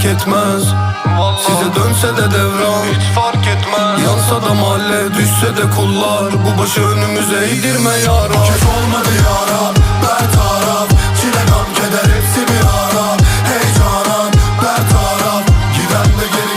fark etmez. Size dönse de devran hiç fark etmez. Yansa da mahalle, düşse de kullar, bu başı önümüze eğdirme yara. Kez olmadı yara, bertaraf. Çile gam keder hepsi bir ara. Hey canan, bertaraf. Giden de geri